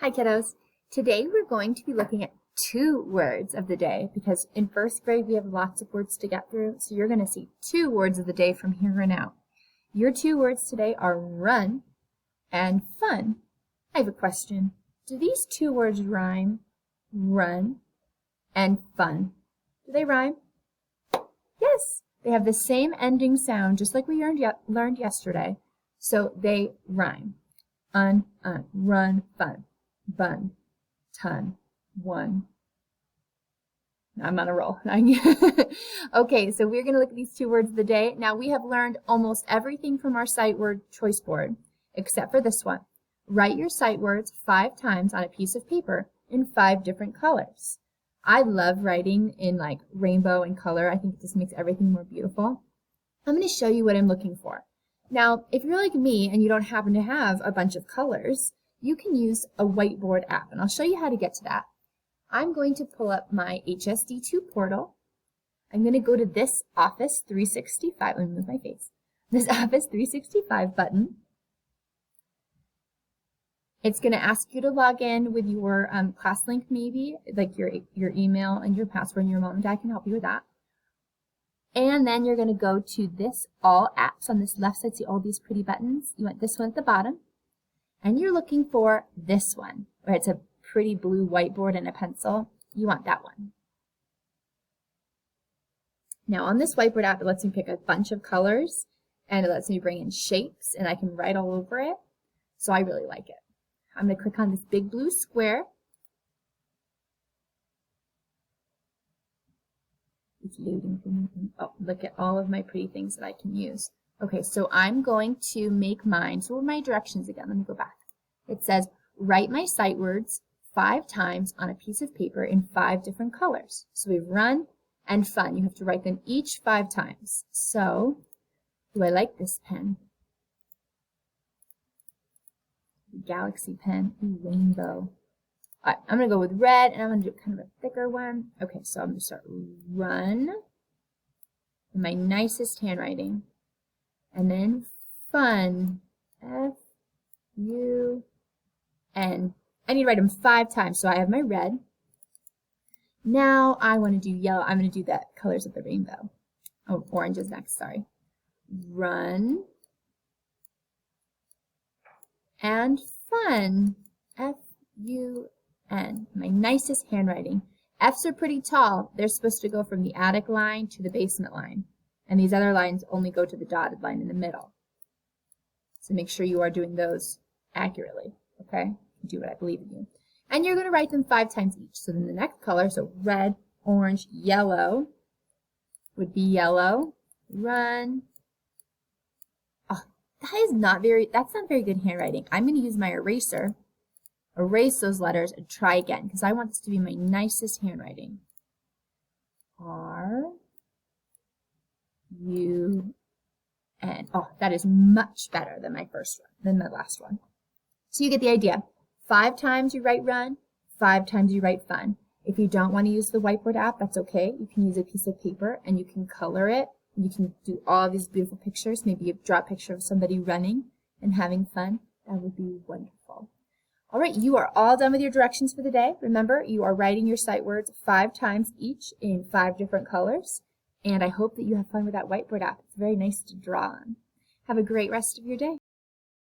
Hi kiddos. Today we're going to be looking at 2 words of the day because in first grade we have lots of words to get through, so you're going to see 2 words of the day from here on out. Your 2 words today are run and fun. I have a question. Do these 2 words rhyme? Run and fun. Do they rhyme? Yes, they have the same ending sound just like we learned yesterday, so they rhyme. Run, fun. Bun, ton, one. I'm on a roll. Okay, so we're going to look at these 2 words of the day. Now we have learned almost everything from our sight word choice board, except for this one. Write your sight words 5 times on a piece of paper in 5 different colors. I love writing in like rainbow and color. I think it just makes everything more beautiful. I'm going to show you what I'm looking for. Now, if you're like me and you don't happen to have a bunch of colors, you can use a Whiteboard app, and I'll show you how to get to that. I'm going to pull up my HSD2 portal. I'm going to go to this Office 365. Let me move my face. This Office 365 button. It's going to ask you to log in with your class link, maybe, like your email and your password, and your mom and dad can help you with that. And then you're going to go to this All Apps on this left side. See all these pretty buttons? You want this one at the bottom. And you're looking for this one, where it's a pretty blue whiteboard and a pencil. You want that one. Now on this Whiteboard app, it lets me pick a bunch of colors, and it lets me bring in shapes, and I can write all over it. So I really like it. I'm going to click on this big blue square. It's loading for me. Oh, look at all of my pretty things that I can use. Okay, so I'm going to make mine. So what are my directions again? Let me go back. It says, write my sight words 5 times on a piece of paper in 5 different colors. So we've run and fun. You have to write them each 5 times. So, do I like this pen? Galaxy pen, rainbow. All right, I'm going to go with red, and I'm going to do kind of a thicker one. Okay, so I'm going to start run in my nicest handwriting. And then fun, F-U-N. I need to write them 5 times, so I have my red. Now I want to do yellow. I'm going to do the colors of the rainbow. Oh, orange is next, sorry. Run and fun, F-U-N. My nicest handwriting. F's are pretty tall. They're supposed to go from the attic line to the basement line. And these other lines only go to the dotted line in the middle. So make sure you are doing those accurately, okay? Do what I believe in you. And you're going to write them 5 times each. So then the next color, so red, orange, yellow, would be yellow. Run. Oh, that's not very good handwriting. I'm going to use my eraser, erase those letters, and try again, because I want this to be my nicest handwriting. R-U-N. Oh, that is much better than my last one. So you get the idea. 5 times you write run, 5 times you write fun. If you don't want to use the Whiteboard app, that's okay. You can use a piece of paper and you can color it. You can do all these beautiful pictures. Maybe you draw a picture of somebody running and having fun. That would be wonderful. All right, you are all done with your directions for the day. Remember, you are writing your sight words 5 times each in 5 different colors. And I hope that you have fun with that Whiteboard app. It's very nice to draw on. Have a great rest of your day.